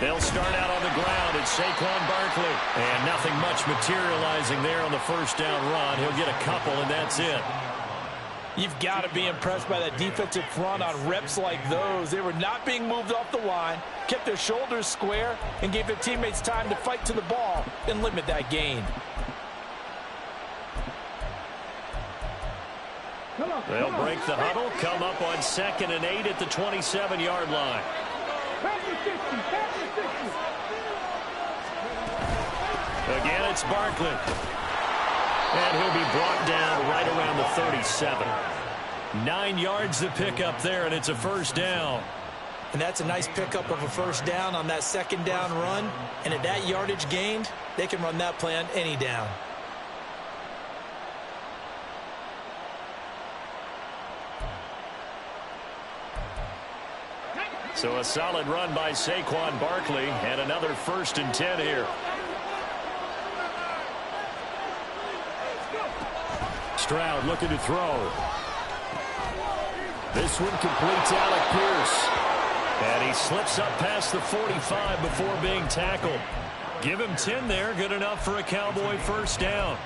They'll start out on the ground. It's Saquon Barkley. And nothing much materializing there on the first down run. He'll get a couple, and that's it. You've got to be impressed by that defensive front on reps like those. They were not being moved off the line, kept their shoulders square, and gave their teammates time to fight to the ball and limit that gain. They'll break the huddle, come up on 2nd and 8 at the 27-yard line. Again, it's Barkley. And he'll be brought down right around the 37. 9 yards to pick up there, and it's a first down. And that's a nice pickup of a first down on that second down run. And at that yardage gained, they can run that play on any down. So a solid run by Saquon Barkley, and another 1st and 10 here. Stroud looking to throw. This one completes Alec Pierce. And he slips up past the 45 before being tackled. Give him 10 there, good enough for a Cowboy first down.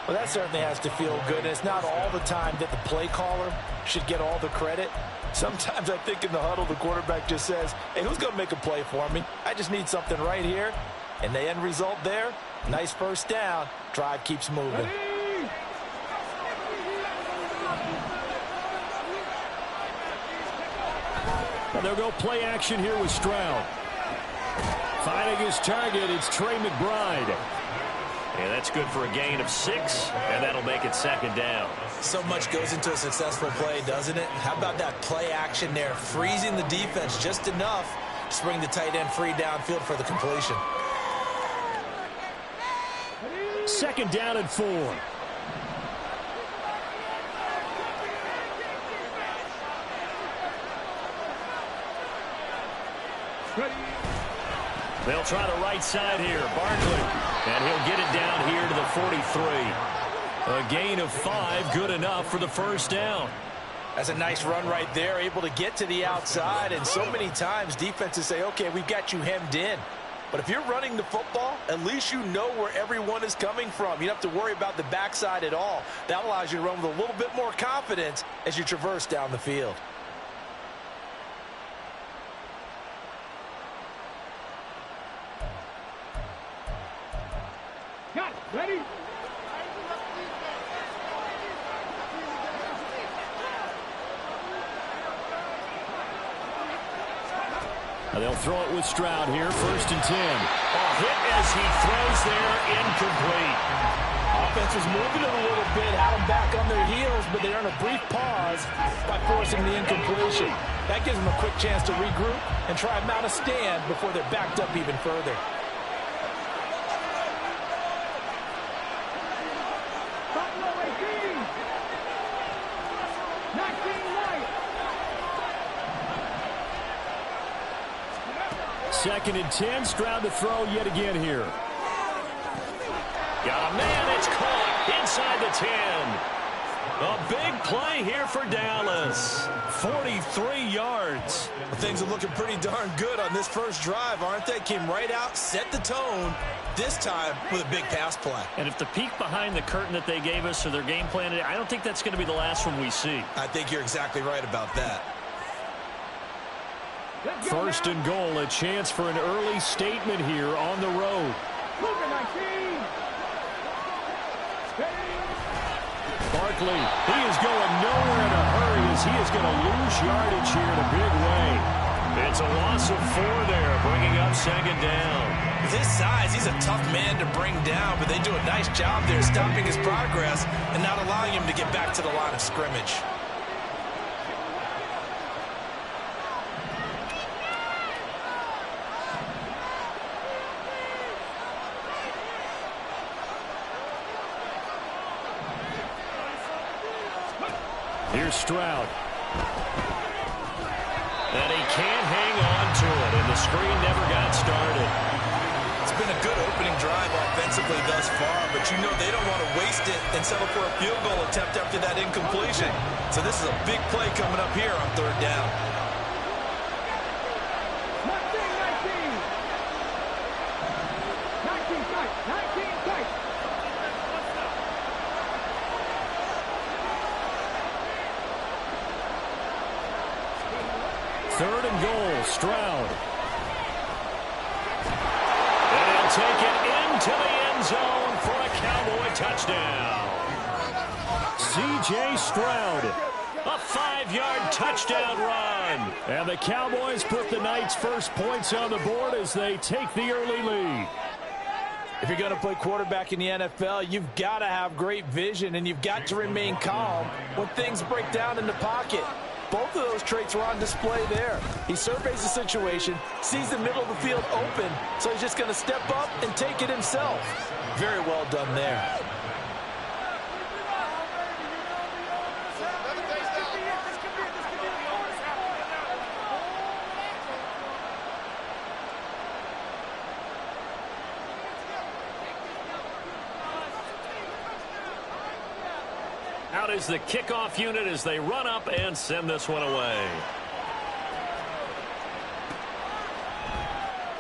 Well, that certainly has to feel good. And it's not all the time that the play caller should get all the credit. Sometimes I think in the huddle, the quarterback just says, hey, who's going to make a play for me? I just need something right here. And the end result there, nice first down. Drive keeps moving. And they'll go play action here with Stroud. Finding his target, it's Trey McBride. And that's good for a gain of 6, and that'll make it 2nd down. So much goes into a successful play, doesn't it? How about that play action there, freezing the defense just enough to bring the tight end free downfield for the completion. 2nd down and 4. They'll try the right side here. Barkley. And he'll get it down here to the 43. A gain of 5, good enough for the first down. That's a nice run right there, able to get to the outside. And so many times defenses say, okay, we've got you hemmed in. But if you're running the football, at least you know where everyone is coming from. You don't have to worry about the backside at all. That allows you to run with a little bit more confidence as you traverse down the field. Ready? Now they'll throw it with Stroud here, 1st and 10. A hit as he throws there, incomplete. Offense was moving it a little bit, had them back on their heels, but they earn a brief pause by forcing the incompletion. That gives them a quick chance to regroup and try and mount a stand before they're backed up even further. Second and 10, Stroud to throw yet again here. Got a man, it's caught inside the 10. A big play here for Dallas. 43 yards. Things are looking pretty darn good on this first drive, aren't they? Came right out, set the tone, this time with a big pass play. And if the peek behind the curtain that they gave us or their game plan, I don't think that's going to be the last one we see. I think you're exactly right about that. 1st and goal, a chance for an early statement here on the road. Barkley, he is going nowhere in a hurry as he is going to lose yardage here in a big way. It's a loss of 4 there, bringing up 2nd down. With his size, he's a tough man to bring down, but they do a nice job there stopping his progress and not allowing him to get back to the line of scrimmage. Here's Stroud. And he can't hang on to it, and the screen never got started. It's been a good opening drive offensively thus far, but you know they don't want to waste it and settle for a field goal attempt after that incompletion. So this is a big play coming up here on third down. Third and goal, Stroud. And he'll take it into the end zone for a Cowboy touchdown. C.J. Stroud, a 5-yard touchdown run. And the Cowboys put the Knights' first points on the board as they take the early lead. If you're going to play quarterback in the NFL, you've got to have great vision, and you've got to remain calm when things break down in the pocket. Both of those traits were on display there. He surveys the situation, sees the middle of the field open, so he's just going to step up and take it himself. Very well done there. Out is the kickoff unit as they run up and send this one away.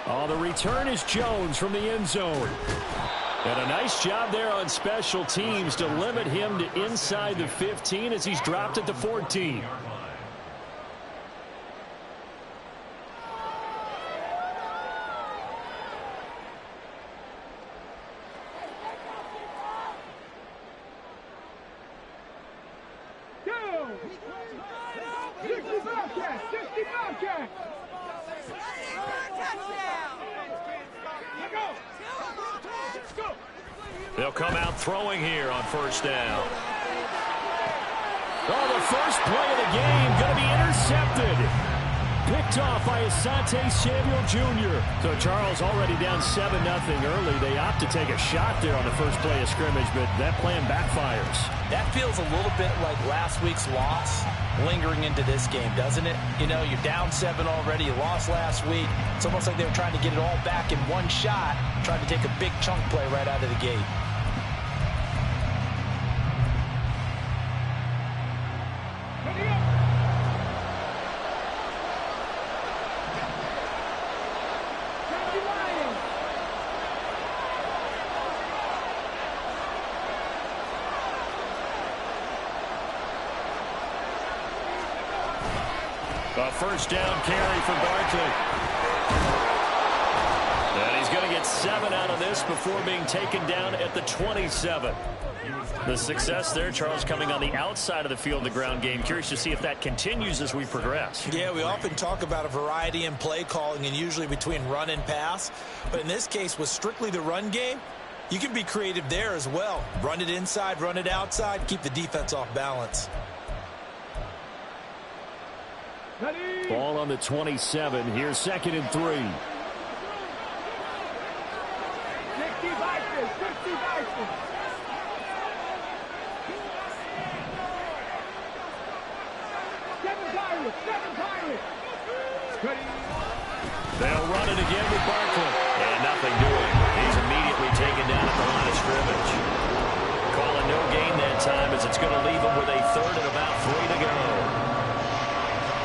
Oh, the return is Jones from the end zone. And a nice job there on special teams to limit him to inside the 15 as he's dropped at the 14. They'll come out throwing here on first down. Oh, the first play of the game going to be intercepted. Picked off by Asante Samuel Jr. So Charles already down 7-0 early. They opt to take a shot there on the first play of scrimmage, but that plan backfires. That feels a little bit like last week's loss lingering into this game, doesn't it? You know, you're down 7 already. You lost last week. It's almost like they were trying to get it all back in one shot, trying to take a big chunk play right out of the gate. A first down carry for Barkley. And he's going to get 7 out of this before being taken down at the 27. The success there, Charles, coming on the outside of the field, the ground game. Curious to see if that continues as we progress. Yeah, we often talk about a variety in play calling and usually between run and pass. But in this case, with strictly the run game, you can be creative there as well. Run it inside, run it outside, keep the defense off balance. Ball on the 27. Here's 2nd and 3. 60 Vikings, 60 Vikings. Seven Pirates. They'll run it again with Barkley. And nothing doing. He's immediately taken down at the line of scrimmage. Calling no gain that time as it's going to leave him with a 3rd and about 3 to go.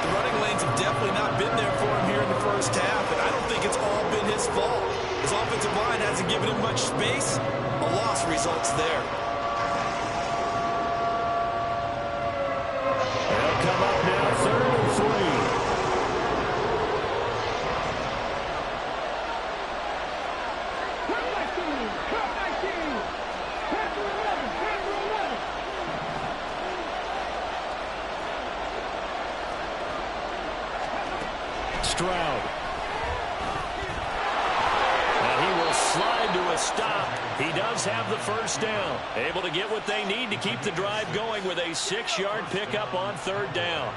The running lanes have definitely not been there for him here in the first half, and I don't think it's all been his fault. His offensive line hasn't given him much space. A loss results there. They'll come up now 3rd and 3. Stroud. And he will slide to a stop. He does have the first down. Able to get what they need to keep the drive going with a 6-yard pickup on 3rd down.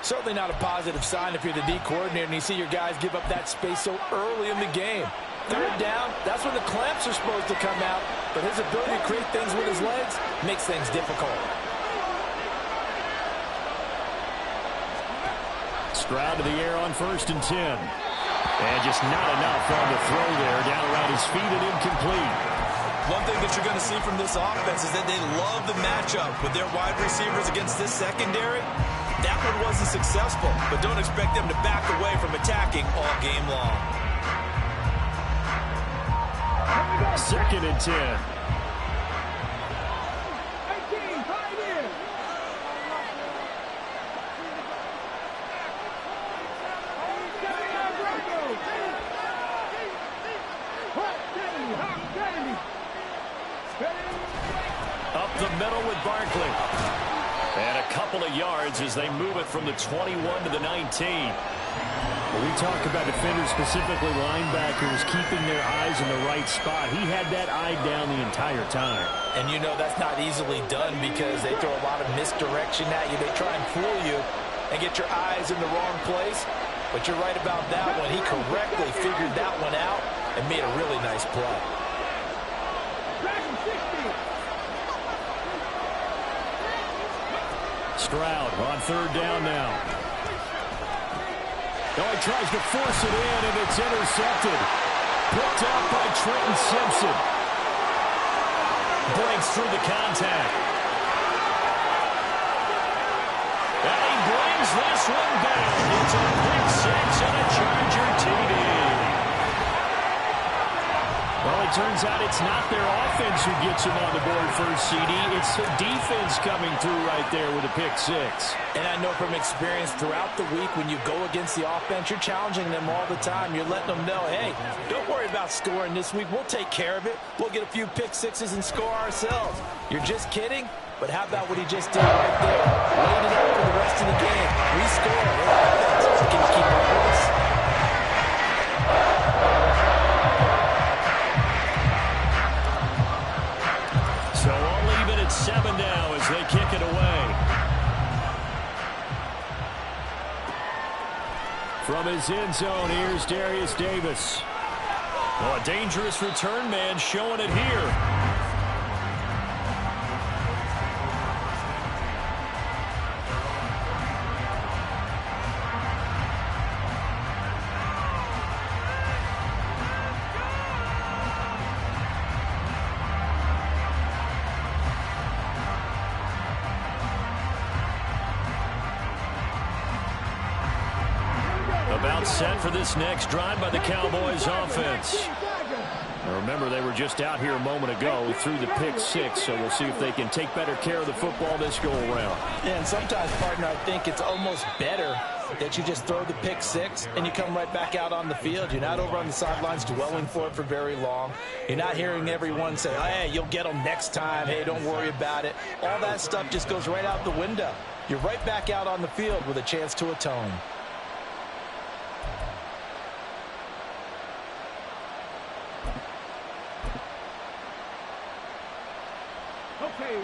Certainly not a positive sign if you're the D coordinator and you see your guys give up that space so early in the game. 3rd down, that's when the clamps are supposed to come out, but his ability to create things with his legs makes things difficult. Stroud to the air on 1st and 10. And just not enough on the throw there. Down around his feet and incomplete. One thing that you're going to see from this offense is that they love the matchup with their wide receivers against this secondary. That one wasn't successful, but don't expect them to back away from attacking all game long. 2nd and 10. 18, right in. Up the middle with Barkley. And a couple of yards as they move it from the 21 to the 19. When we talk about defenders, specifically linebackers, keeping their eyes in the right spot, he had that eye down the entire time. And you know that's not easily done because they throw a lot of misdirection at you. They try and fool you and get your eyes in the wrong place. But you're right about that one. He correctly figured that one out and made a really nice play. Stroud on 3rd down now. Oh, he tries to force it in, and it's intercepted. Picked up by Trenton Simpson. Breaks through the contact. And he brings this one down. It's a pick 6 and a Charger TD. Well, it turns out it's not their offense who gets him on the board first, CD. It's the defense coming through right there with a pick 6. And I know from experience throughout the week when you go against the offense, you're challenging them all the time. You're letting them know, hey, don't worry about scoring this week. We'll take care of it. We'll get a few pick 6s and score ourselves. You're just kidding? But how about what he just did right there? Laid it up for the rest of the game. We scored. Can you keep up with us? So all even at 7 now as they kick it away. From his end zone, here's Darius Davis. Well, a dangerous return man showing it here. About set for this next drive by the Cowboys offense. Now remember, they were just out here a moment ago through the pick 6, so we'll see if they can take better care of the football this go around. And sometimes, partner, I think it's almost better that you just throw the pick 6 and you come right back out on the field. You're not over on the sidelines dwelling for it for very long. You're not hearing everyone say, hey, you'll get them next time. Hey, don't worry about it. All that stuff just goes right out the window. You're right back out on the field with a chance to atone.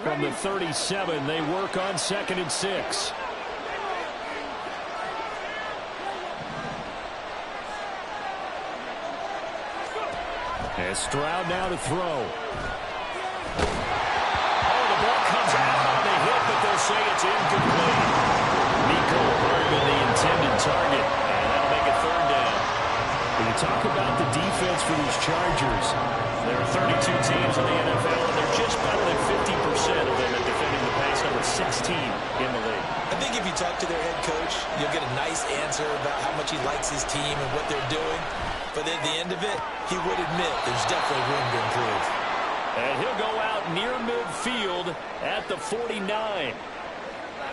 From the 37, they work on 2nd and 6. And Stroud now to throw. Oh, the ball comes out on the hit, but they'll say it's incomplete. Nico Hardman, the intended target, and that'll make it 3rd down. When you talk about the defense for these Chargers, there are 32 teams in the NFL, and they're just better than 50% of them at defending the pass, number 16 in the league. I think if you talk to their head coach, you'll get a nice answer about how much he likes his team and what they're doing. But at the end of it, he would admit there's definitely room to improve. And he'll go out near midfield at the 49.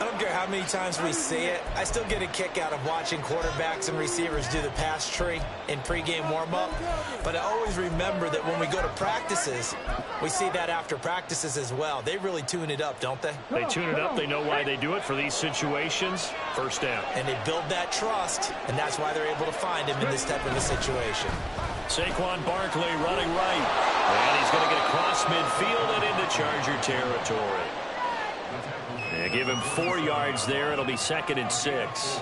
I don't care how many times we see it. I still get a kick out of watching quarterbacks and receivers do the pass tree in pregame warm-up. But I always remember that when we go to practices, we see that after practices as well. They really tune it up, don't they? They tune it up. They know why they do it for these situations. 1st down. And they build that trust, and that's why they're able to find him in this type of a situation. Saquon Barkley running right. And he's going to get across midfield and into Charger territory. And give him 4 yards there. It'll be 2nd and 6.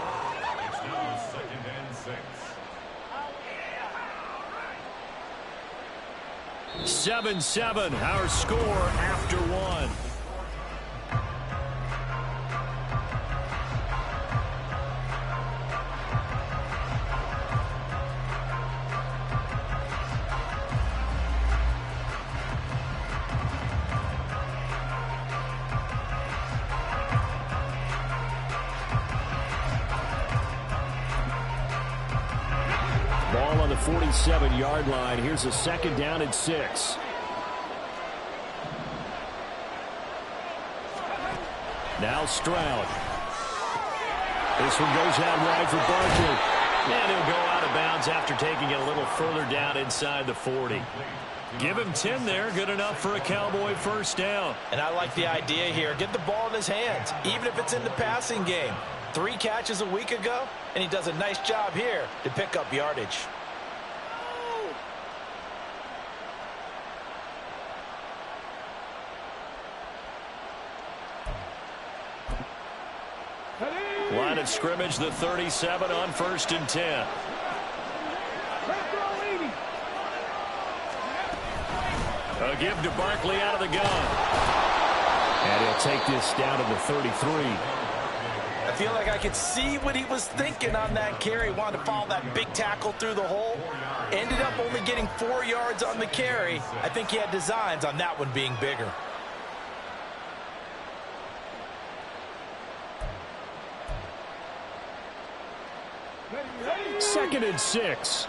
Seven, our score after 1. the 47-yard line. Here's a 2nd down and 6. Now Stroud. This one goes out wide for Barkley. And he'll go out of bounds after taking it a little further down inside the 40. Give him 10 there. Good enough for a Cowboy 1st down. And I like the idea here. Get the ball in his hands, even if it's in the passing game. 3 catches a week ago, and he does a nice job here to pick up yardage. Line of scrimmage, the 37 on 1st and 10. A give to Barkley out of the gun. And he'll take this down to the 33. I feel like I could see what he was thinking on that carry. Wanted to follow that big tackle through the hole. Ended up only getting 4 yards on the carry. I think he had designs on that one being bigger. Second and 6.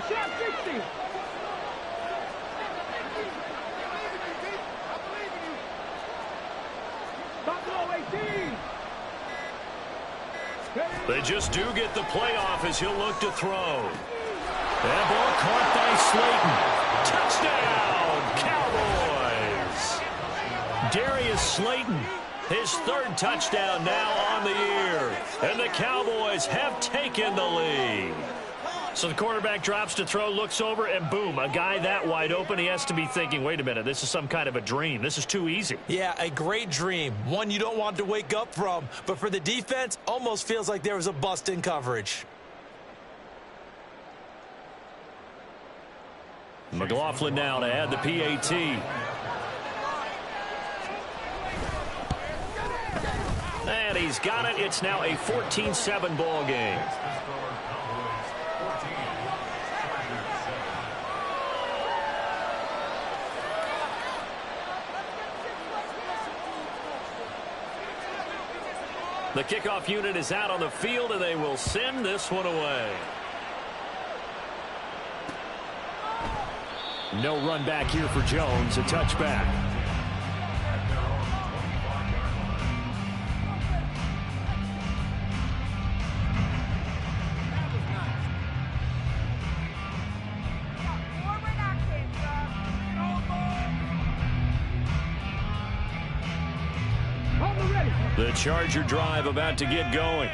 Shot 60. Buffalo 18. They just do get the playoff as he'll look to throw. That ball caught by Slayton. Touchdown, Cowboys! Darius Slayton, his 3rd touchdown now on the year. And the Cowboys have taken the lead. So the quarterback drops to throw, looks over, and boom, a guy that wide open, he has to be thinking, wait a minute, this is some kind of a dream. This is too easy. Yeah, a great dream. One you don't want to wake up from. But for the defense, almost feels like there was a bust in coverage. McLaughlin now to add the PAT. And he's got it. It's now a 14-7 ball game. The kickoff unit is out on the field, and they will send this one away. No run back here for Jones. A touchback. The Charger drive about to get going.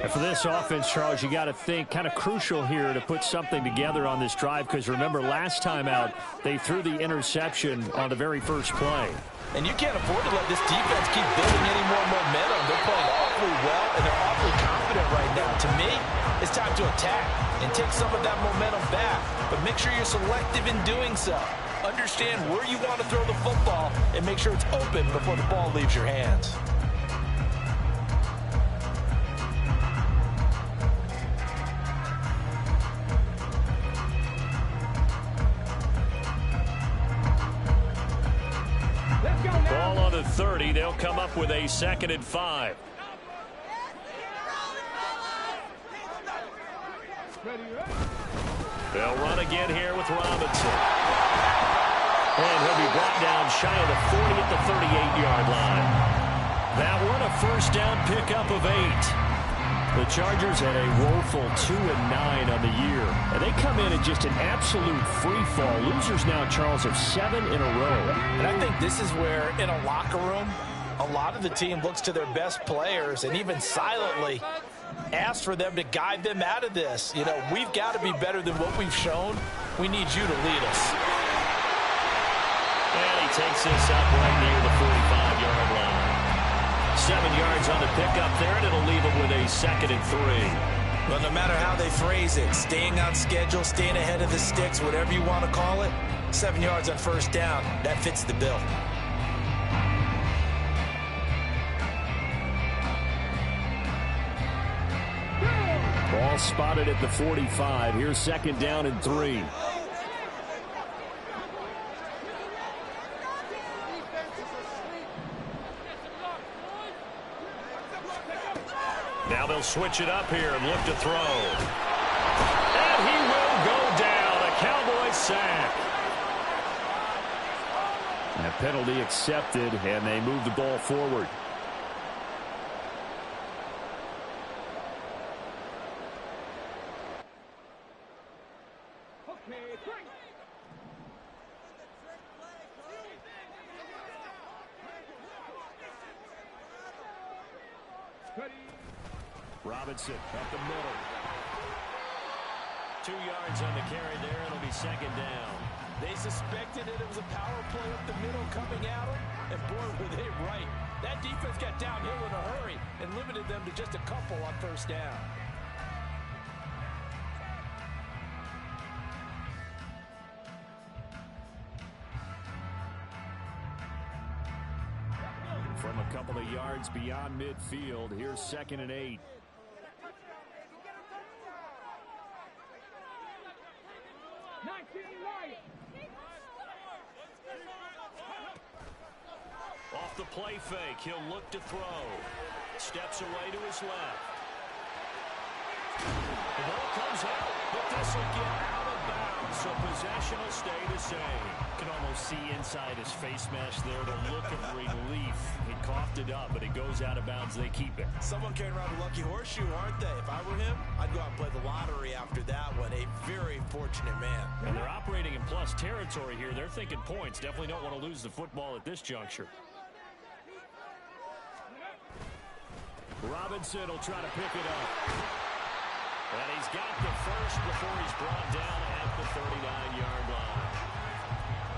And for this offense, Charles, you got to think kind of crucial here to put something together on this drive, because remember last time out they threw the interception on the very first play. And you can't afford to let this defense keep building any more momentum. They're playing awfully well, and they're awfully confident right now. To me, it's time to attack and take some of that momentum back. But make sure you're selective in doing so. Understand where you want to throw the football and make sure it's open before the ball leaves your hands. Ball on the 30. They'll come up with a 2nd and 5. They'll run again here with Robinson. And he'll be brought down shy of the 40 at the 38-yard line. That one a 1st down pickup of 8. The Chargers had a woeful 2-9 on the year. And they come in at just an absolute free fall. Losers now, Charles, have 7 in a row. And I think this is where, in a locker room, a lot of the team looks to their best players and even silently asks for them to guide them out of this. You know, we've got to be better than what we've shown. We need you to lead us. And he takes this up right near the 45-yard line. 7 yards on the pickup there, and it'll leave him with a 2nd and 3. Well, no matter how they phrase it, staying on schedule, staying ahead of the sticks, whatever you want to call it, 7 yards on 1st down, that fits the bill. Ball spotted at the 45. Here's 2nd down and 3. Now they'll switch it up here and look to throw. And he will go down. A Cowboys sack. And a penalty accepted, and they move the ball forward. Robinson up the middle. 2 yards on the carry there. It'll be second down. They suspected it was a power play up the middle coming at them, and boy, were they right. That defense got downhill in a hurry and limited them to just a couple on first down. From a couple of yards beyond midfield, here's 2nd and 8. Off the play fake, he'll look to throw. Steps away to his left. The ball comes out, but this will get out of bounds, so possession will stay the same. Can almost see inside his face mask there, the look of relief. He coughed it up, but it goes out of bounds. They keep it. Someone carrying around a lucky horseshoe, aren't they? If I were him, I'd go out and play the lottery after that one. A very fortunate man. And they're operating in plus territory here. They're thinking points. Definitely don't want to lose the football at this juncture. Robinson will try to pick it up. And he's got the first before he's brought down at the 39-yard line.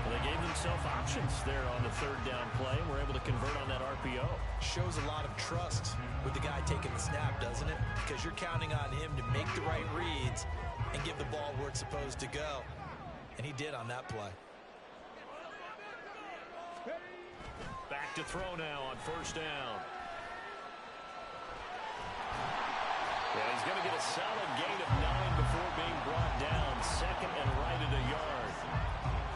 Well, they gave themselves options there on the 3rd down play, and were able to convert on that RPO. Shows a lot of trust with the guy taking the snap, doesn't it? Because you're counting on him to make the right reads and give the ball where it's supposed to go. And he did on that play. Back to throw now on 1st down. Yeah, he's going to get a solid gain of 9 before being brought down. 2nd and right at a yard.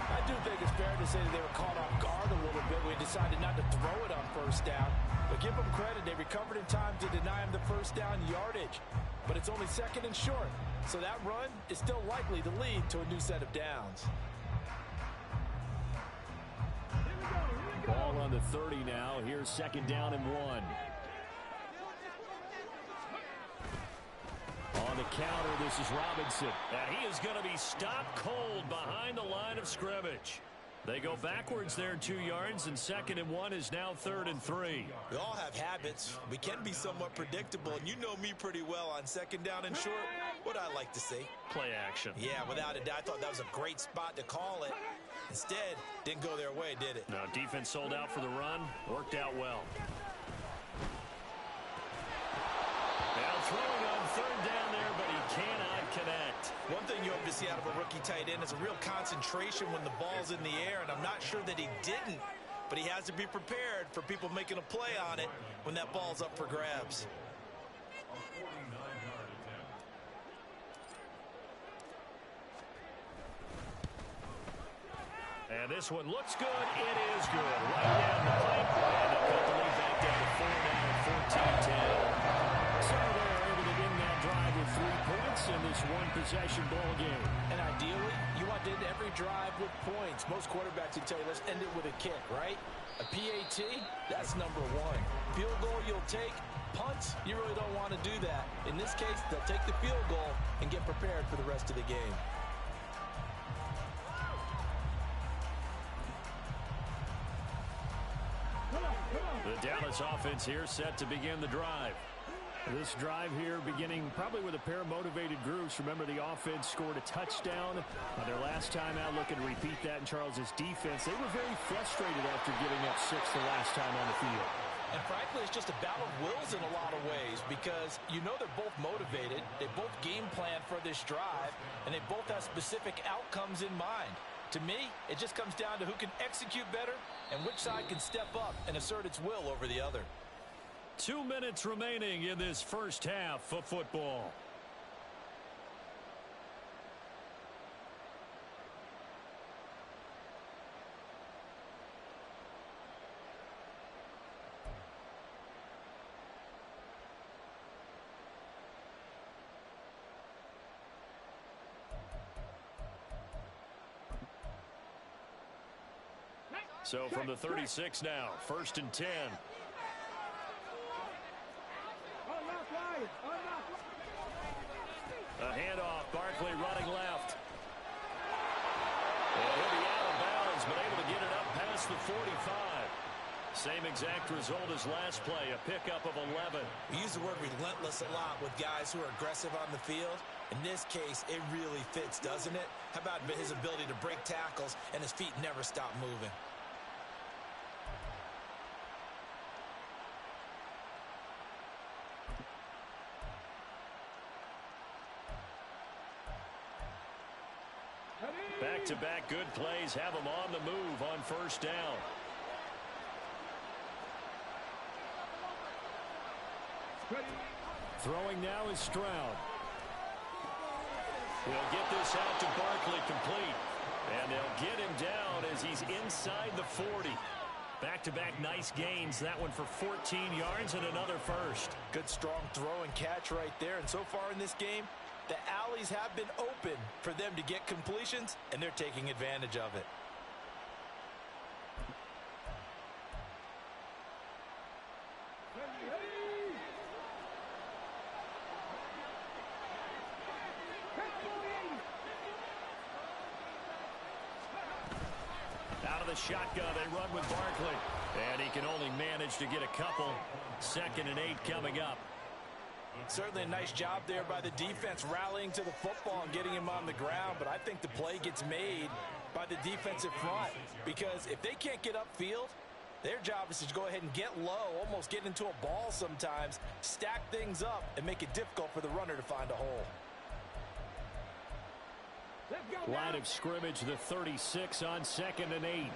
I do think it's fair to say that they were caught off guard a little bit. We decided not to throw it on 1st down. But give them credit. They recovered in time to deny him the 1st down yardage. But it's only 2nd and short. So that run is still likely to lead to a new set of downs. Ball on the 30 now. Here's 2nd down and 1. On the counter, this is Robinson. And he is going to be stopped cold behind the line of scrimmage. They go backwards there 2 yards, and 2nd and 1 is now 3rd and 3. We all have habits. We can be somewhat predictable, and you know me pretty well on 2nd down and short. What I like to see. Play action. Yeah, without a doubt. I thought that was a great spot to call it. Instead, didn't go their way, did it? No, defense sold out for the run. Worked out well. Now throwing on 3rd down there, but he cannot connect. One thing you hope to see out of a rookie tight end is a real concentration when the ball's in the air, and I'm not sure that he didn't, but he has to be prepared for people making a play on it when that ball's up for grabs. And this one looks good. It is good. Right down the pipe. And they'll cut the lead back down to 4 now, 14-10. So they're able to end that drive with 3 points in this one-possession ball game. And ideally, you want to end every drive with points. Most quarterbacks would tell you, let's end it with a kick, right? A PAT, that's number 1. Field goal you'll take. Punts, you really don't want to do that. In this case, they'll take the field goal and get prepared for the rest of the game. The Dallas offense here set to begin the drive. This drive here beginning probably with a pair of motivated groups. Remember, the offense scored a touchdown on their last time out. Looking to repeat that in Charles's defense. They were very frustrated after giving up 6 the last time on the field. And frankly, it's just a battle of wills in a lot of ways because you know they're both motivated. They both game plan for this drive, and they both have specific outcomes in mind. To me, it just comes down to who can execute better and which side can step up and assert its will over the other. 2 minutes remaining in this first half of football. So from the 36 now, 1st and 10. A handoff, Barkley running left. And he'll be out of bounds, but able to get it up past the 45. Same exact result as last play, a pickup of 11. We use the word relentless a lot with guys who are aggressive on the field. In this case, it really fits, doesn't it? How about his ability to break tackles and his feet never stop moving? Back-to-back good plays have him on the move on 1st down. Throwing now is Stroud. He'll get this out to Barkley complete. And they'll get him down as he's inside the 40. Back-to-back nice gains. That one for 14 yards and another first. Good strong throw and catch right there. And so far in this game, the alleys have been open for them to get completions, and they're taking advantage of it. Out of the shotgun, they run with Barkley. And he can only manage to get a couple. 2nd and 8 coming up. Certainly a nice job there by the defense rallying to the football and getting him on the ground, but I think the play gets made by the defensive front because if they can't get upfield, their job is to go ahead and get low, almost get into a ball sometimes, stack things up, and make it difficult for the runner to find a hole. Line of scrimmage, the 36 on 2nd and 8.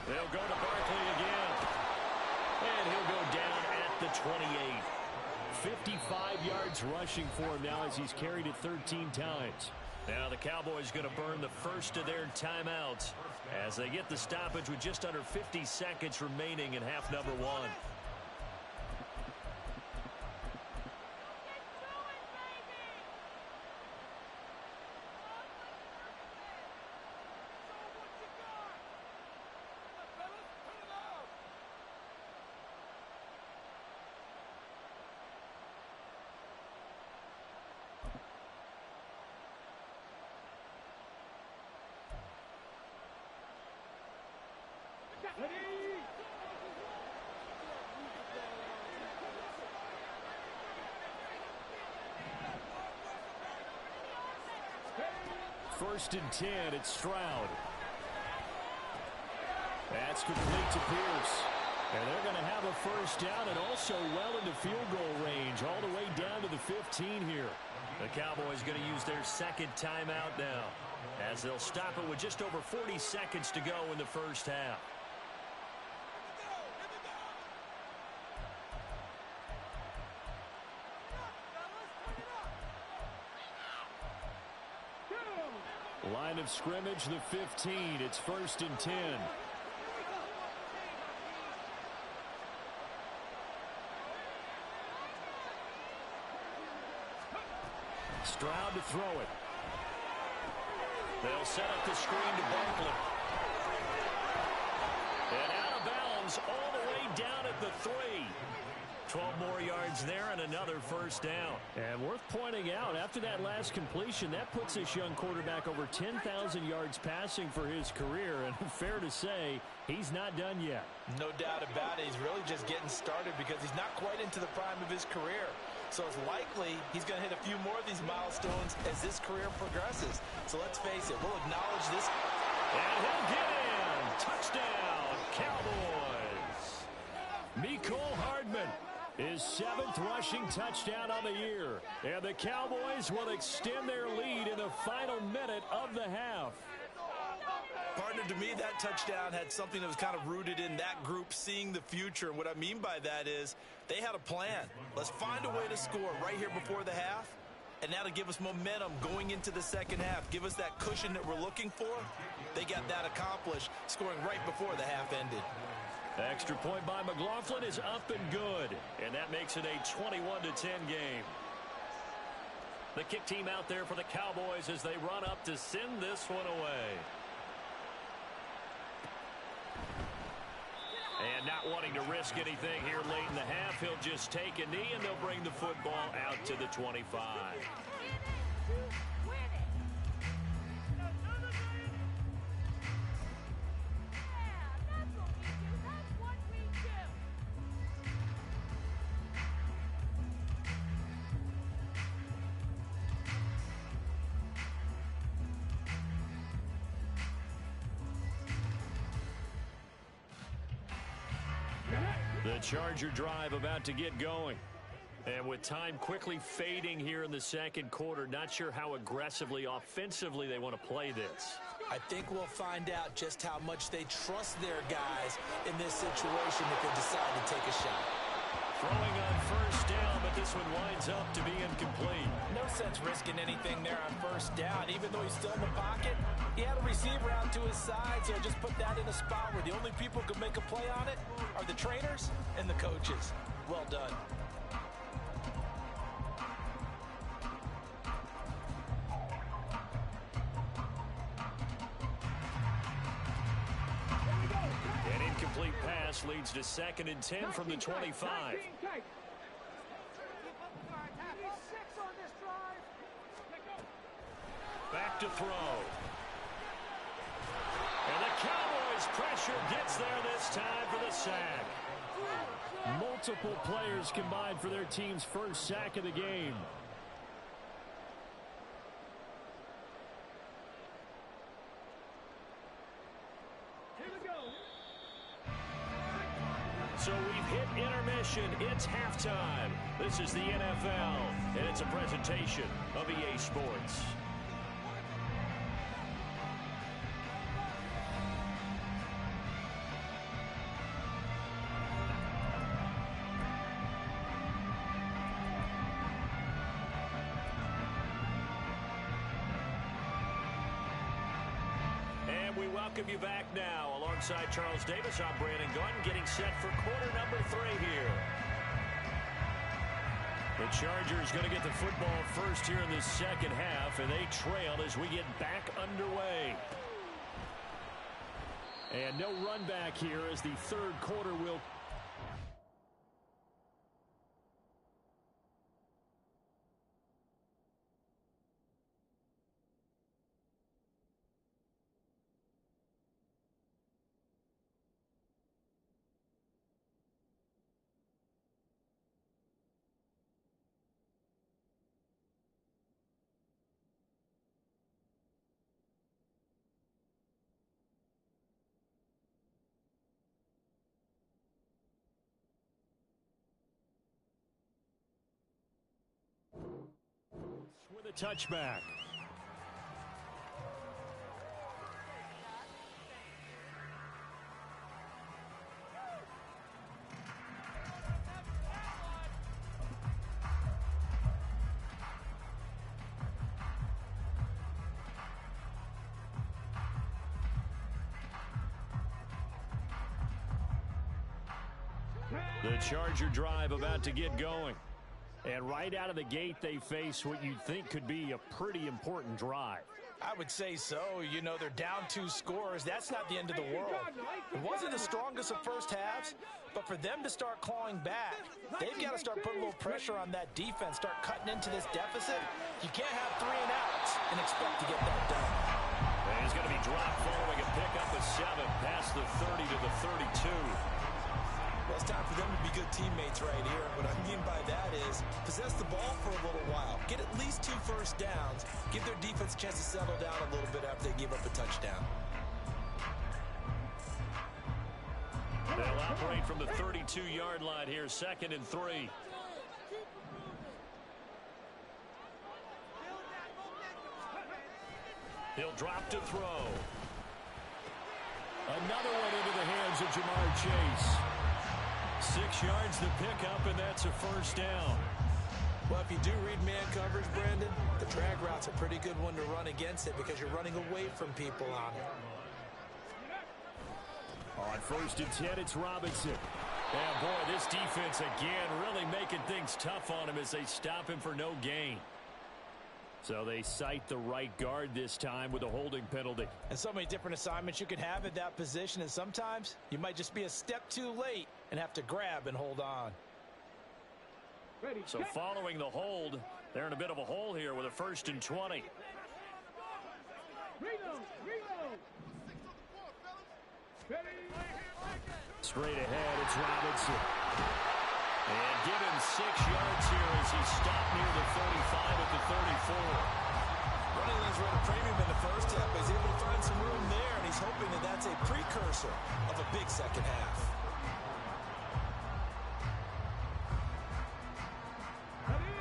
They'll go to Barkley again. And he'll go down at the 28. 55 yards rushing for him now as he's carried it 13 times. Now the Cowboys going to burn the first of their timeouts as they get the stoppage with just under 50 seconds remaining in half number 1. First and 10, it's Stroud. That's complete to Pierce. And they're going to have a first down and also well into field goal range, all the way down to the 15 here. The Cowboys going to use their 2nd timeout now, as they'll stop it with just over 40 seconds to go in the first half. Line of scrimmage, the 15. It's 1st and 10. Stroud to throw it. They'll set up the screen to Barkley. And out of bounds all the way down at the 3. 12 more yards there and another first down. And worth pointing out, after that last completion, that puts this young quarterback over 10,000 yards passing for his career. And fair to say, he's not done yet. No doubt about it. He's really just getting started because he's not quite into the prime of his career. So it's likely he's going to hit a few more of these milestones as this career progresses. So let's face it, we'll acknowledge this. And he'll get in. Touchdown, Cowboys. Mecole Hardman, his 7th rushing touchdown on the year. And the Cowboys will extend their lead in the final minute of the half. Partner, to me, that touchdown had something that was kind of rooted in that group seeing the future. And what I mean by that is they had a plan. Let's find a way to score right here before the half. And that'll give us momentum going into the second half. Give us that cushion that we're looking for. They got that accomplished, scoring right before the half ended. Extra point by McLaughlin is up and good. And that makes it a 21-10 game. The kick team out there for the Cowboys as they run up to send this one away. And not wanting to risk anything here late in the half, he'll just take a knee and they'll bring the football out to the 25. The Charger drive about to get going. And with time quickly fading here in the second quarter, not sure how aggressively, offensively they want to play this. I think we'll find out just how much they trust their guys in this situation if they decide to take a shot. Throwing on first down, but this one winds up to be incomplete. No sense risking anything there on first down. Even though he's still in the pocket, he had a receiver out to his side, so just put that in a spot where the only people who can make a play on it are the trainers and the coaches. Well done. An incomplete pass leads to 2nd and 10 from the 25. Back to throw. And the Cowboys pressure gets there this time for the sack. Multiple players combined for their team's first sack of the game. So we've hit intermission. It's halftime. This is the NFL, and it's a presentation of EA Sports. Welcome you back now. Alongside Charles Davis, I'm Brandon Gunn, getting set for quarter number 3 here. The Chargers going to get the football first here in the second half, and they trail as we get back underway. And no run back here as the third quarter will... with a touchback. The Charger drive about to get going. And right out of the gate, they face what you'd think could be a pretty important drive. I would say so. You know, they're down 2 scores. That's not the end of the world. It wasn't the strongest of first halves, but for them to start clawing back, they've got to start putting a little pressure on that defense, start cutting into this deficit. You can't have 3 and outs and expect to get that done. And he's going to be dropped following a pickup of 7 past the 30 to the 32. Well, it's time for them to be good teammates right here. What I mean by that is possess the ball for a little while. Get at least 2 first downs. Give their defense a chance to settle down a little bit after they give up a touchdown. They'll operate from the 32-yard line here, 2nd and 3. He'll drop to throw. Another one into the hands of Jamar Chase. 6 yards to pick up, and that's a first down. Well, if you do read man coverage, Brandon, the drag route's a pretty good one to run against it because you're running away from people on it. On 1st and 10, it's Robinson. And boy, this defense again really making things tough on him as they stop him for no gain. So they cite the right guard this time with a holding penalty. And so many different assignments you can have at that position, and sometimes you might just be a step too late and have to grab and hold on. So following the hold, they're in a bit of a hole here with a 1st and 20. Straight ahead, it's Robinson. And give him 6 yards here as he stopped near the 35 at the 34. Running lanes were at a premium in the first half, but he's able to find some room there, and he's hoping that that's a precursor of a big second half.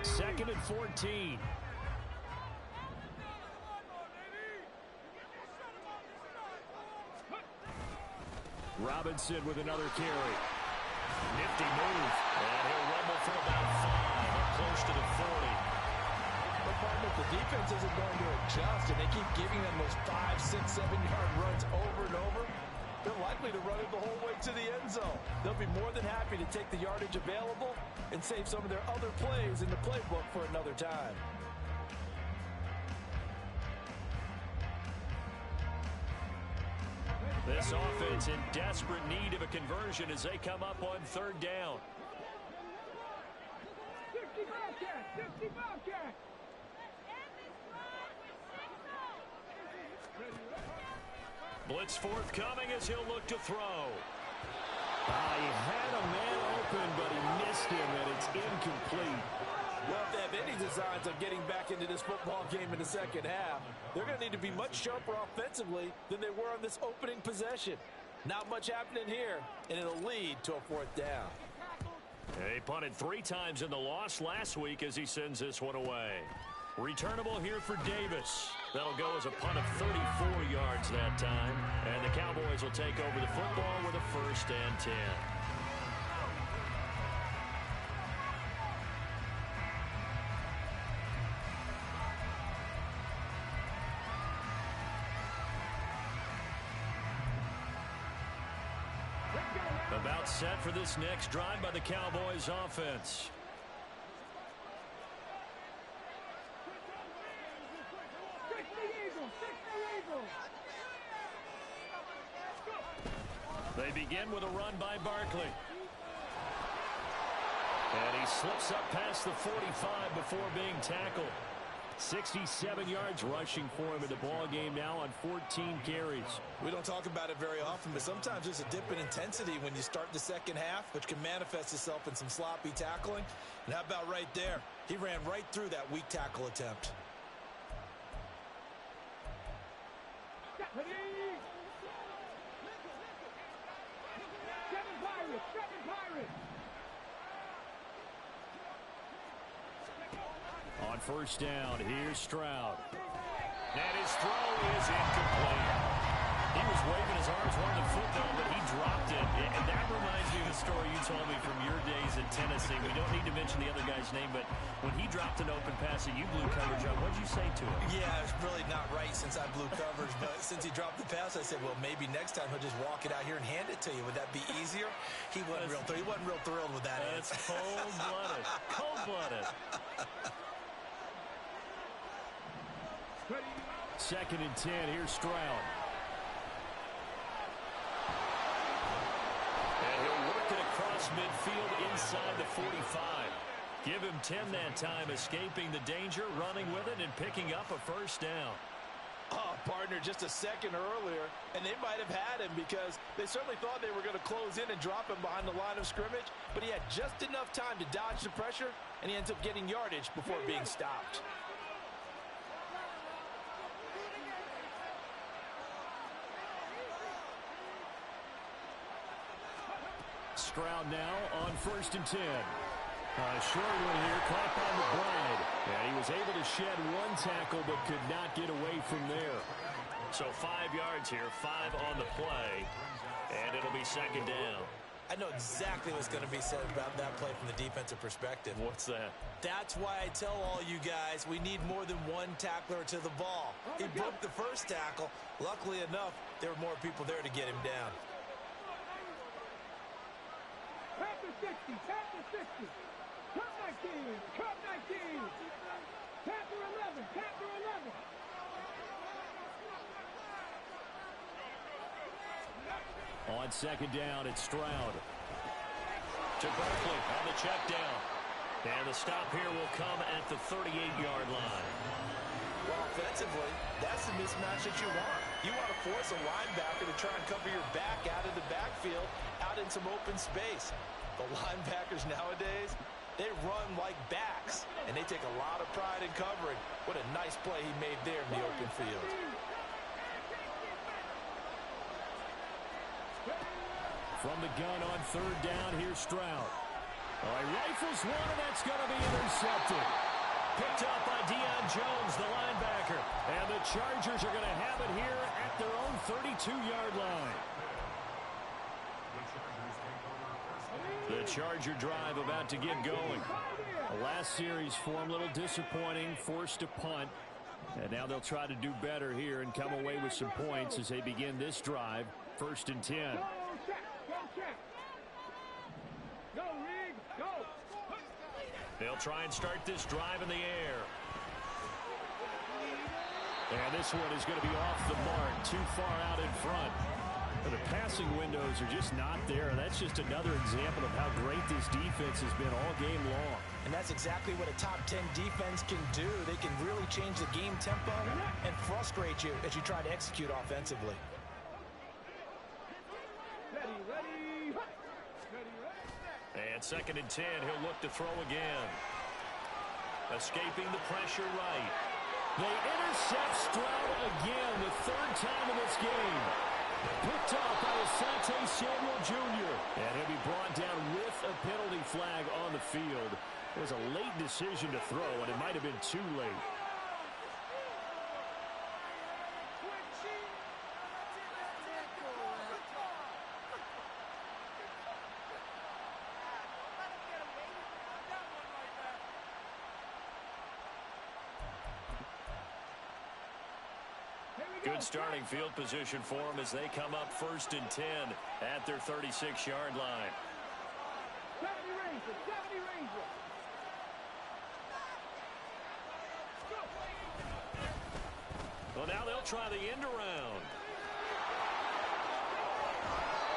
Second and 14. Robinson with another carry. Nifty move. And he'll rumble for about 5, up close to the 40. But partner, if the defense isn't going to adjust and they keep giving them those 5, 6, 7-yard runs over and over, they're likely to run it the whole way to the end zone. They'll be more than happy to take the yardage available and save some of their other plays in the playbook for another time. This offense in desperate need of a conversion as they come up on 3rd down. 50 Bobcat! 50 Bobcat! Blitz forthcoming as he'll look to throw. He had a man open, but he missed him, and it's incomplete. Well, if they have any designs of getting back into this football game in the second half, they're going to need to be much sharper offensively than they were on this opening possession. Not much happening here, and it'll lead to a 4th down. He punted 3 times in the loss last week as he sends this one away. Returnable here for Davis. That'll go as a punt of 34 yards that time. And the Cowboys will take over the football with a 1st and 10. About set for this next drive by the Cowboys offense. They begin with a run by Barkley. And he slips up past the 45 before being tackled. 67 yards rushing for him in the ball game now on 14 carries. We don't talk about it very often, but sometimes there's a dip in intensity when you start the second half, which can manifest itself in some sloppy tackling. And how about right there? He ran right through that weak tackle attempt. On 1st down, here's Stroud. And his throw is incomplete. He was waving his arms, wanting the football, but he dropped it. And that reminds me of the story you told me from your days in Tennessee. We don't need to mention the other guy's name, but when he dropped an open pass and you blew coverage on, what'd you say to him? Yeah, it's really not right since I blew coverage, but since he dropped the pass, I said, well, maybe next time he'll just walk it out here and hand it to you. Would that be easier? He wasn't real thrilled with that answer. That's cold-blooded. Cold-blooded. 2nd and 10. Here's Stroud. And he'll work it across midfield inside the 45. Give him 10 that time, escaping the danger, running with it, and picking up a 1st down. Oh, partner, just a second earlier, and they might have had him because they certainly thought they were going to close in and drop him behind the line of scrimmage, but he had just enough time to dodge the pressure, and he ends up getting yardage before being stopped. Stroud now on 1st and 10. Short one here, caught by McBride. And he was able to shed 1 tackle, but could not get away from there. So 5 yards here, 5 on the play, and it'll be 2nd down. I know exactly what's going to be said about that play from the defensive perspective. What's that? That's why I tell all you guys we need more than 1 tackler to the ball. He broke the 1st tackle. Luckily enough, there were more people there to get him down. to 60. Tap to 60. Cut 19. Cut 19. Tap to 11. Tap to 11. On second down, it's Stroud. To Barkley on the check down. And the stop here will come at the 38-yard line. Well, offensively, that's the mismatch that you want. You want to force a linebacker to try and cover your back out of the backfield, out in some open space. The linebackers nowadays, they run like backs, and they take a lot of pride in covering. What a nice play he made there in the open field. From the gun on third down, here's Stroud. He rifles one, and that's going to be intercepted. Picked up by Deion Jones, the linebacker. And the Chargers are going to have it here at their own 32-yard line. The Charger drive about to get going. The last series for them, a little disappointing, forced to punt. And now they'll try to do better here and come away with some points as they begin this drive. 1st and 10. Go, check. Go, check. Go, Rig. Go. They'll try and start this drive in the air. And this one is going to be off the mark, too far out in front. The passing windows are just not there. That's just another example of how great this defense has been all game long. And that's exactly what a top 10 defense can do. They can really change the game tempo and frustrate you as you try to execute offensively. Ready. Ready. And 2nd and 10, he'll look to throw again. Escaping the pressure right. They intercept Stroud again, the 3rd time in this game. Picked off by Asante Samuel Jr. And he'll be brought down with a penalty flag on the field. It was a late decision to throw, and it might have been too late. Good starting field position for them as they come up 1st and 10 at their 36-yard line. 70 Ranger. 70 Ranger. Well, now they'll try the end around.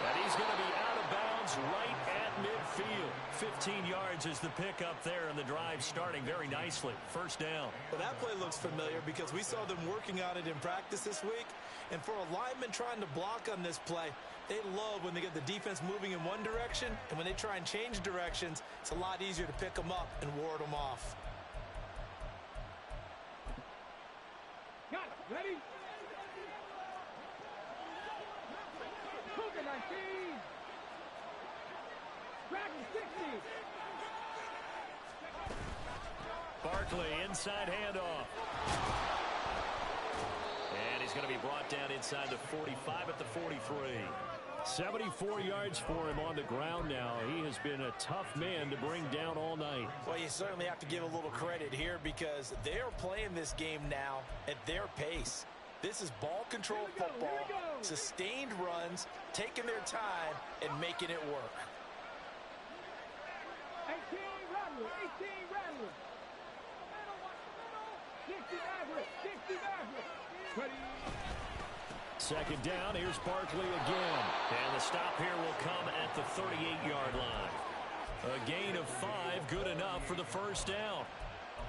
And he's going to be out of bounds right at midfield. 15 yards is the pickup there, and the drive starting very nicely. 1st down. Well, that play looks familiar because we saw them working on it in practice this week. And for a lineman trying to block on this play, they love when they get the defense moving in one direction, and when they try and change directions, it's a lot easier to pick them up and ward them off. Got it. Ready? Cougar 19. Dragon 60. Barkley, inside handoff. And he's going to be brought down inside the 45 at the 43. 74 yards for him on the ground now. He has been a tough man to bring down all night. Well, you certainly have to give a little credit here because they're playing this game now at their pace. This is ball control football, sustained runs, taking their time, and making it work. 18 Rattler. 18 Rattler. 60 Maverick. 60 Maverick. Ready. 2nd down, here's Barkley again. And the stop here will come at the 38-yard line. A gain of 5, good enough for the 1st down.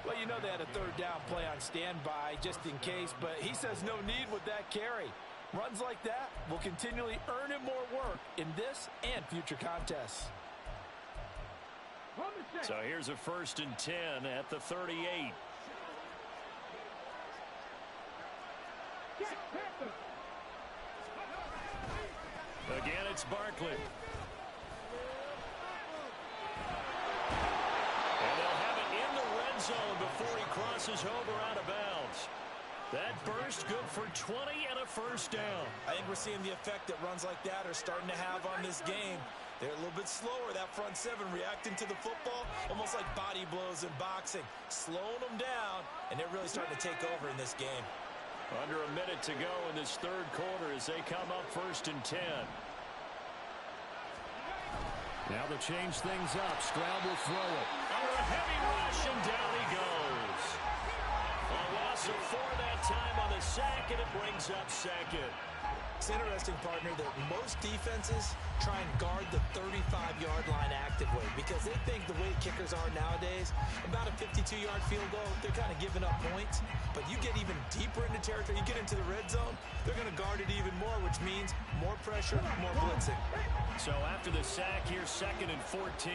Well, you know they had a 3rd down play on standby just in case, but he says no need with that carry. Runs like that will continually earn him more work in this and future contests. So here's a 1st and 10 at the 38. Again, it's Barkley. And they'll have it in the red zone before he crosses over out of bounds. That burst good for 20 and a 1st down. I think we're seeing the effect that runs like that are starting to have on this game. They're a little bit slower, that front 7, reacting to the football, almost like body blows in boxing, slowing them down, and they're really starting to take over in this game. Under a minute to go in this 3rd quarter as they come up 1st and 10. Now they'll change things up. Stroud will throw it. Under a heavy rush, and down he goes. A loss of 4 that time on the sack, and it brings up second. It's interesting, partner, that most defenses try and guard the 35-yard line actively because they think the way kickers are nowadays, about a 52-yard field goal, they're kind of giving up points. But you get even deeper into territory, you get into the red zone, they're going to guard it even more, which means more pressure, more blitzing. So after the sack, here's 2nd and 14.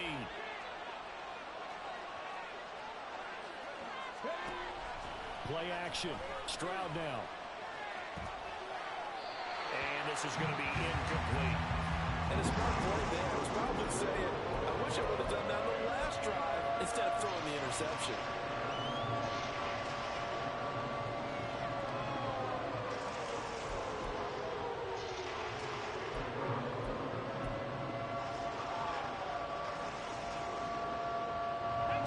Play action. Stroud now. And this is going to be incomplete. And a smart play there was probably saying, I wish I would have done that on the last drive instead of throwing the interception.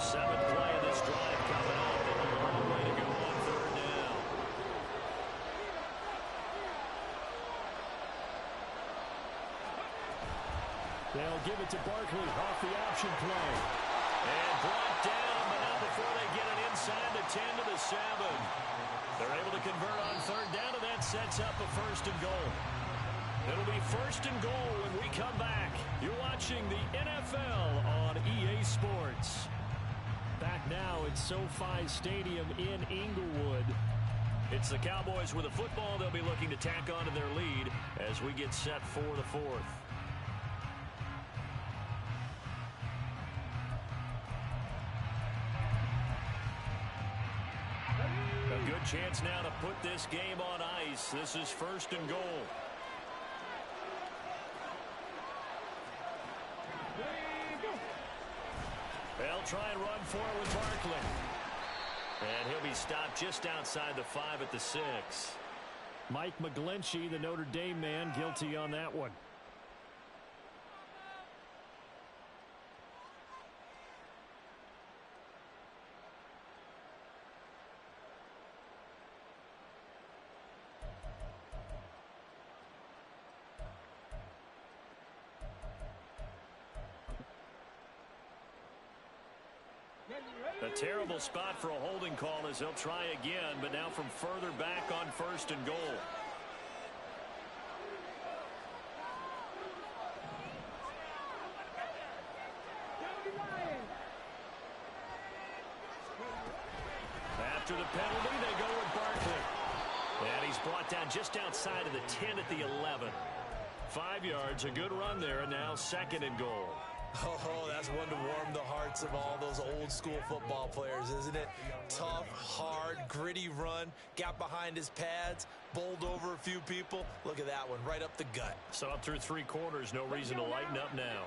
Seventh play of this drive coming up, and a long way to go on 3rd down. They'll give it to Barkley off the option play. And brought down, but not before they get it inside the 10 to the 7. They're able to convert on 3rd down, and that sets up a 1st and goal. It'll be 1st and goal when we come back. You're watching the NFL on EA Sports. Back now at SoFi Stadium in Inglewood. It's the Cowboys with the football. They'll be looking to tack on to their lead as we get set for the 4th. A good chance now to put this game on ice. This is 1st and goal. They'll try and run for it with Barkley. And he'll be stopped just outside the 5 at the 6. Mike McGlinchey, the Notre Dame man, guilty on that one. A terrible spot for a holding call as they'll try again, but now from further back on 1st and goal. After the penalty, they go with Barkley. And he's brought down just outside of the 10 at the 11. 5 yards, a good run there, and now 2nd and goal. Oh, that's one to warm the hearts of all those old school football players, isn't it? Tough, hard, gritty run, got behind his pads, bowled over a few people. Look at that one, right up the gut. So up through 3 quarters, no reason to lighten up now.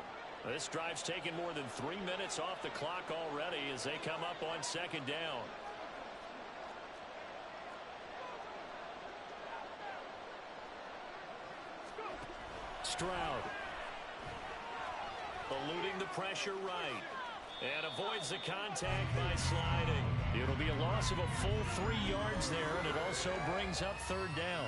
This drive's taken more than 3 minutes off the clock already as they come up on 2nd down. Stroud. Eluding the pressure right. And avoids the contact by sliding. It'll be a loss of a full 3 yards there, and it also brings up 3rd down.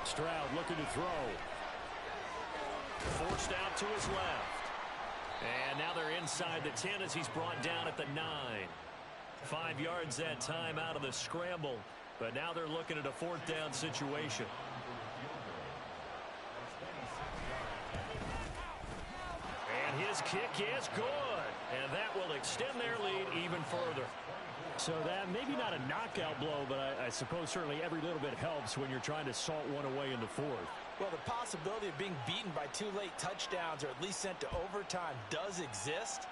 Stroud looking to throw. Forced out to his left. And now they're inside the 10 as he's brought down at the 9. 5 yards that time out of the scramble. But now they're looking at a 4th down situation. And his kick is good. And that will extend their lead even further. So that maybe not a knockout blow, but I suppose certainly every little bit helps when you're trying to salt one away in the 4th. Well, the possibility of being beaten by 2 late touchdowns or at least sent to overtime does exist.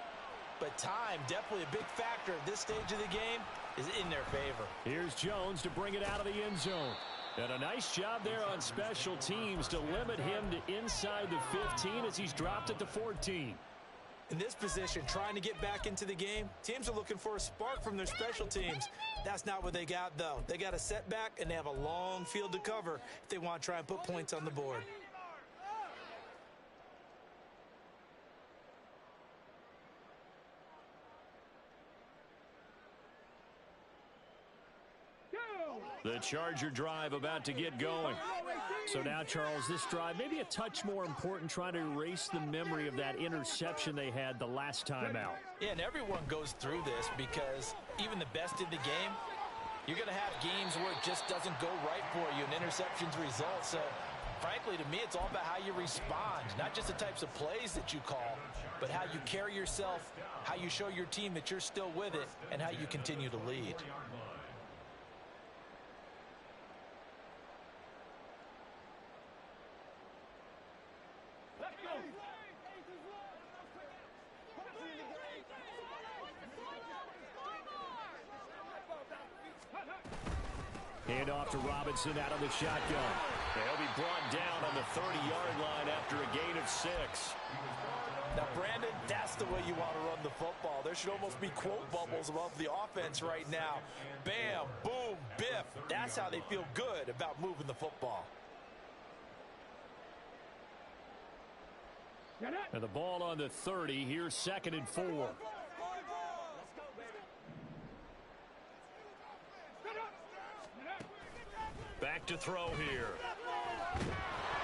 But time, definitely a big factor at this stage of the game, is in their favor. Here's Jones to bring it out of the end zone. And a nice job there on special teams to limit him to inside the 15 as he's dropped at the 14. In this position, trying to get back into the game, teams are looking for a spark from their special teams. That's not what they got, though. They got a setback, and they have a long field to cover if they want to try and put points on the board. The Charger drive about to get going. So now, Charles, this drive maybe a touch more important, trying to erase the memory of that interception they had the last time out. Yeah, and everyone goes through this because even the best in the game, you're going to have games where it just doesn't go right for you, and interceptions result. So, frankly, to me, it's all about how you respond, not just the types of plays that you call, but how you carry yourself, how you show your team that you're still with it, and how you continue to lead. Hand off to Robinson out of the shotgun. He'll be brought down on the 30-yard line after a gain of 6. Now, Brandon, that's the way you want to run the football. There should almost be quote bubbles above the offense right now. Bam, boom, biff. That's how they feel good about moving the football. And the ball on the 30. Here's 2nd and 4. Back to throw here.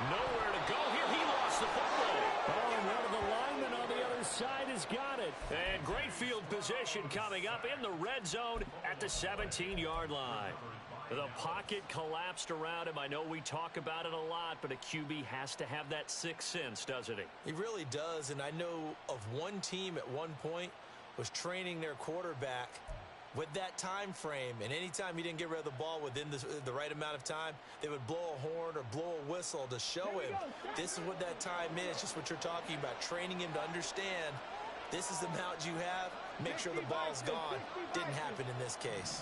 Nowhere to go here. He lost the football. Oh, and one of the linemen on the other side has got it. And great field position coming up in the red zone at the 17-yard line. The pocket collapsed around him. I know we talk about it a lot, but a QB has to have that sixth sense, doesn't he? He really does, and I know of one team at one point was training their quarterback with that time frame, and anytime he didn't get rid of the ball within the right amount of time, they would blow a horn or blow a whistle to show him this is what that time is, just what you're talking about, training him to understand this is the amount you have, make sure the ball's gone. Didn't happen in this case.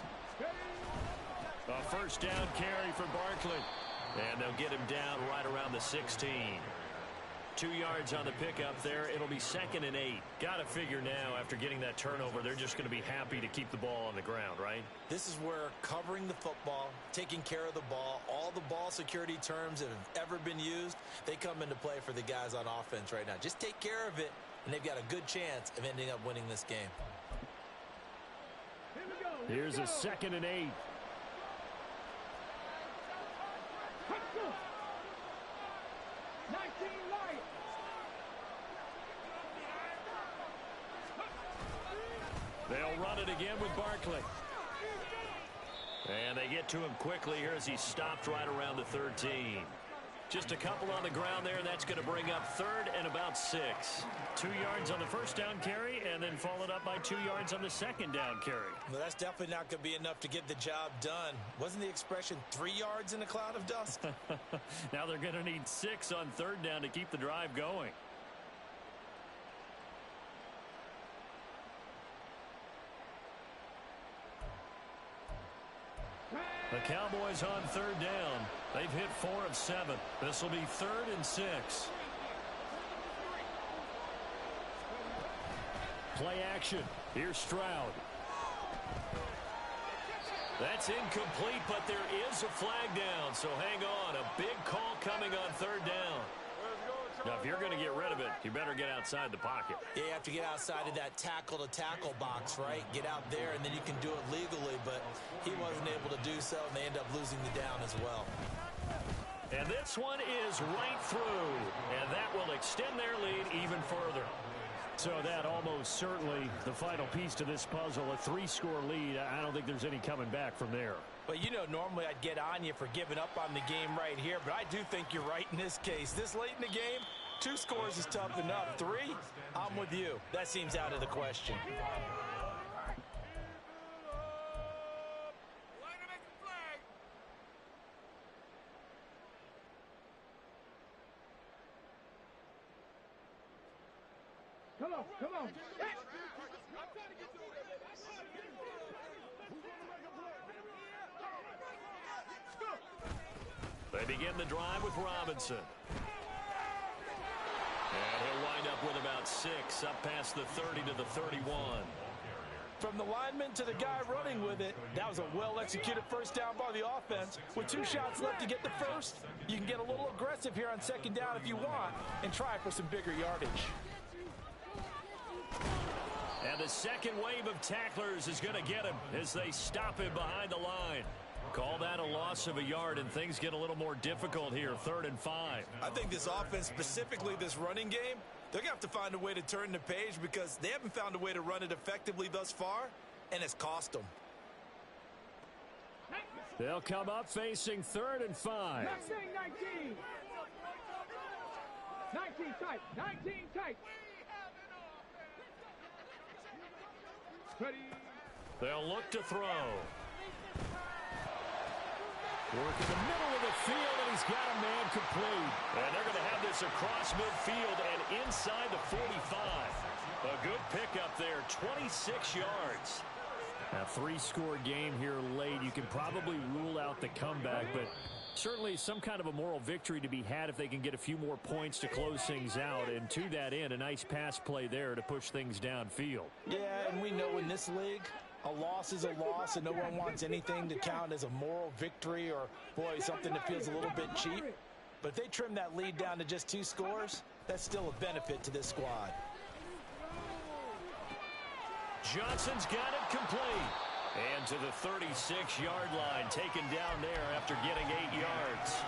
A first down carry for Barkley, and they'll get him down right around the 16. 2 yards on the pickup there. It'll be 2nd and 8. Got to figure now, after getting that turnover, they're just going to be happy to keep the ball on the ground, right? This is where covering the football, taking care of the ball, all the ball security terms that have ever been used, they come into play for the guys on offense right now. Just take care of it, and they've got a good chance of ending up winning this game. Here's a 2nd and 8. They'll run it again with Barkley. And they get to him quickly here as he stopped right around the 13. Just a couple on the ground there. That's going to bring up 3rd and about 6. 2 yards on the first down carry, and then followed up by 2 yards on the second down carry. Well, that's definitely not going to be enough to get the job done. Wasn't the expression 3 yards in a cloud of dust? Now they're going to need 6 on 3rd down to keep the drive going. The Cowboys on 3rd down. They've hit 4 of 7. This will be 3rd and 6. Play action. Here's Stroud. That's incomplete, but there is a flag down, so hang on. A big call coming on 3rd down. Now, if you're going to get rid of it, you better get outside the pocket. Yeah, you have to get outside of that tackle-to-tackle box, right? Get out there, and then you can do it legally, but he wasn't able to do so, and they end up losing the down as well. And this one is right through, and that will extend their lead even further. So that almost certainly the final piece to this puzzle, a 3-score lead. I don't think there's any coming back from there. But, you know, normally I'd get on you for giving up on the game right here, but I do think you're right in this case. This late in the game, 2 scores is tough enough. 3, I'm with you. That seems out of the question. Come on, come on. They begin the drive with Robinson. And he'll wind up with about 6 up past the 30 to the 31. From the lineman to the guy running with it, that was a well-executed first down by the offense. With 2 shots left to get the first, you can get a little aggressive here on second down if you want and try for some bigger yardage. And the second wave of tacklers is going to get him as they stop him behind the line. Call that a loss of a yard, and things get a little more difficult here, 3rd and 5. I think this offense, specifically this running game, they're going to have to find a way to turn the page because they haven't found a way to run it effectively thus far, and it's cost them. They'll come up facing 3rd and 5. 19. 19 tight. 19 tight. Ready. They'll look to throw. Work in the middle of the field, and he's got a man complete. And they're going to have this across midfield and inside the 45. A good pickup there, 26 yards. A 3-score game here late. You can probably rule out the comeback, but certainly some kind of a moral victory to be had if they can get a few more points to close things out. And to that end, a nice pass play there to push things downfield. Yeah, and we know in this league, a loss is a loss, and no one wants anything to count as a moral victory or, boy, something that feels a little bit cheap. But if they trim that lead down to just 2 scores, that's still a benefit to this squad. Johnson's got it complete. And to the 36-yard line, taken down there after getting 8 yards.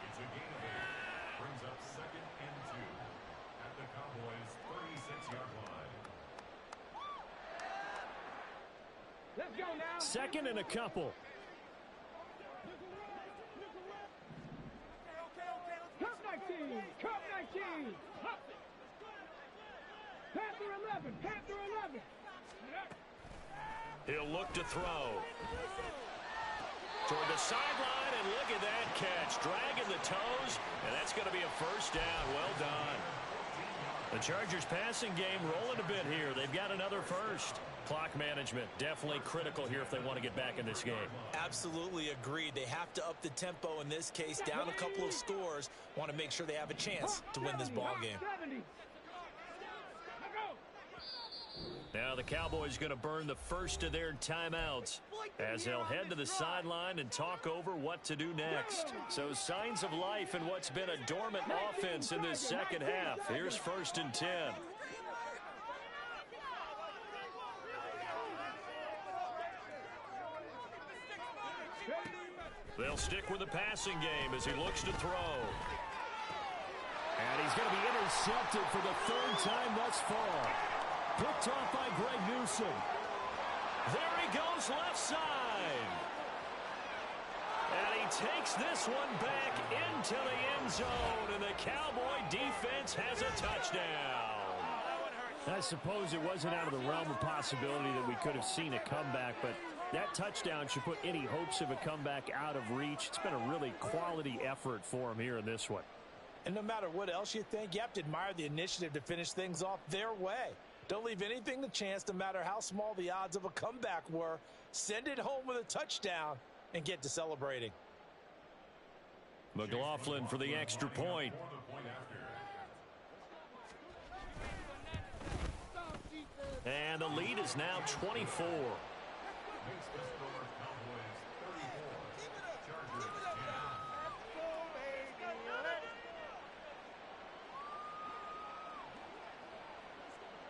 It's a gain of 8. Brings up 2nd and 2 at the Cowboys' 36-yard line. Let's go now. 2nd and a couple. Cup 19. Cup 19. Panther 11. Panther 11. He'll look to throw. Toward the sideline, and look at that catch. Dragging the toes, and that's going to be a first down. Well done. The Chargers passing game rolling a bit here. They've got another first. Clock management definitely critical here if they want to get back in this game. Absolutely agreed. They have to up the tempo in this case, down a couple of scores. Want to make sure they have a chance to win this ball game. Now the Cowboys going to burn the first of their timeouts as they'll head to the sideline and talk over what to do next. So signs of life in what's been a dormant offense in this second half. Here's 1st and 10. They'll stick with the passing game as he looks to throw. And he's going to be intercepted for the 3rd time thus far. Picked off by Greg Newsom. There he goes left side. And he takes this one back into the end zone, and the Cowboy defense has a touchdown. I suppose it wasn't out of the realm of possibility that we could have seen a comeback, but that touchdown should put any hopes of a comeback out of reach. It's been a really quality effort for him here in this one. And no matter what else you think, you have to admire the initiative to finish things off their way. Don't leave anything to chance, no matter how small the odds of a comeback were. Send it home with a touchdown and get to celebrating. McLaughlin for the extra point. And the lead is now 24.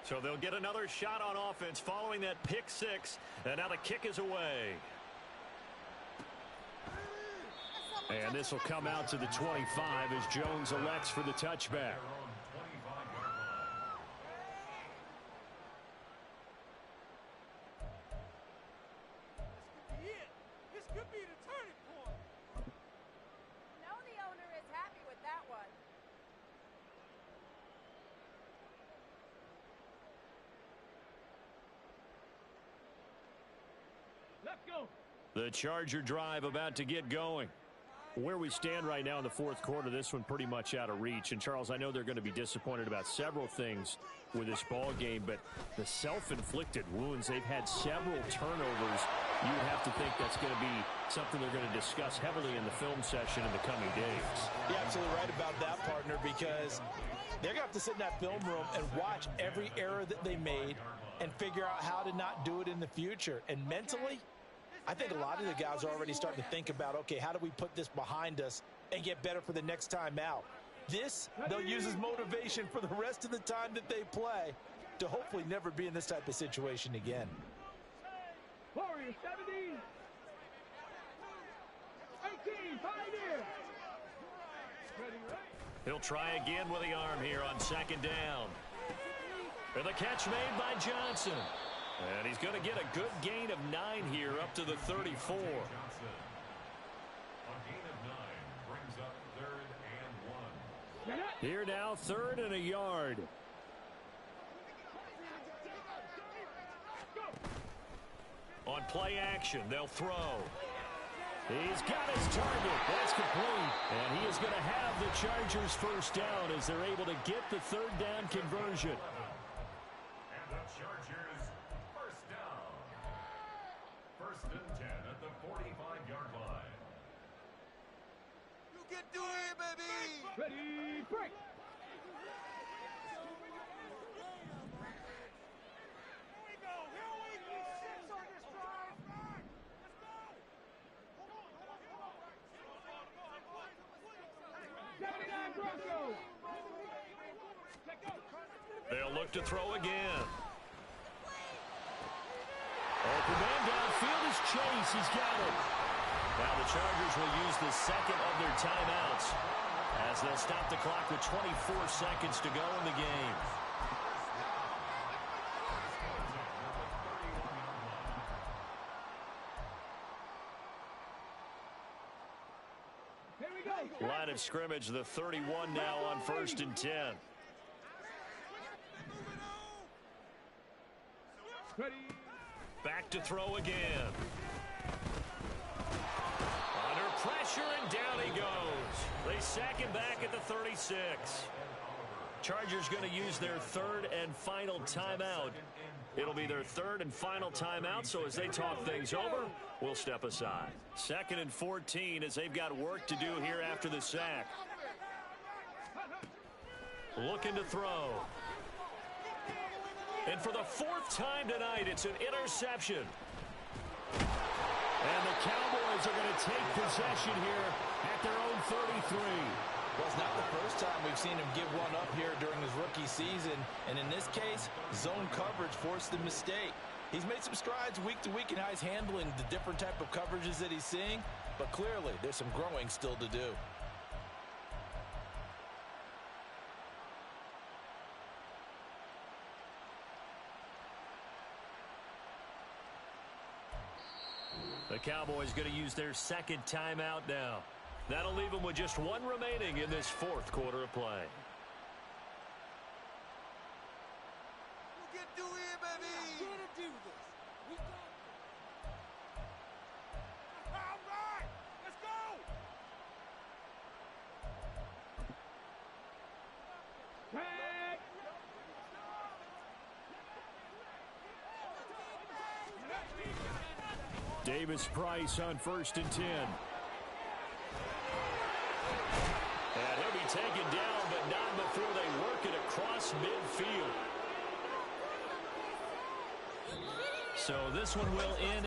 So they'll get another shot on offense following that pick 6. And now the kick is away. And this will come out to the 25 as Jones elects for the touchback. This could be the turning point. No, the owner is happy with that one. Let's go. The Charger drive about to get going. Where we stand right now in the 4th quarter, this one pretty much out of reach. And, Charles, I know they're going to be disappointed about several things with this ball game, but the self-inflicted wounds, they've had several turnovers. You would have to think that's going to be something they're going to discuss heavily in the film session in the coming days. You're absolutely right about that, partner, because they're going to have to sit in that film room and watch every error that they made and figure out how to not do it in the future. And mentally, I think a lot of the guys are already starting to think about, okay, how do we put this behind us and get better for the next time out? This, they'll use as motivation for the rest of the time that they play to hopefully never be in this type of situation again. Warriors 70. 18, Pioneer. Ready, right? He'll try again with the arm here on second down. And the catch made by Johnson. And he's going to get a good gain of 9 here up to the 34. Johnson. A gain of 9 brings up 3rd and 1. Here now, 3rd and a yard. On play action, they'll throw. He's got his target. That's complete. And he is going to have the Chargers first down as they're able to get the 3rd down conversion. And the Chargers first down. 1st and 10 at the 45-yard line. You can do it, baby! Ready, break. They'll look to throw again. Open man downfield is Chase. He's got it. Now the Chargers will use the second of their timeouts as they'll stop the clock with 24 seconds to go in the game. Here we go. Line of scrimmage, the 31 now on 1st and 10. Ready. Back to throw again. Under pressure, and down he goes. They sack him back at the 36. Chargers going to use their 3rd and final timeout. It'll be their 3rd and final timeout, so as they talk things over, we'll step aside. 2nd and 14 as they've got work to do here after the sack. Looking to throw. And for the 4th time tonight, it's an interception. And the Cowboys are going to take possession here at their own 33. Well, it's not the first time we've seen him give one up here during his rookie season. And in this case, zone coverage forced the mistake. He's made some strides week to week in how he's handling the different type of coverages that he's seeing. But clearly, there's some growing still to do. The Cowboys going to use their 2nd timeout now. That'll leave them with just 1 remaining in this 4th quarter of play. You can do it, baby! We're gonna do this. We got this. All right, let's go! Tag. Davis Price on 1st and 10. And he'll be taken down, but not before they work it across midfield. So this one will end.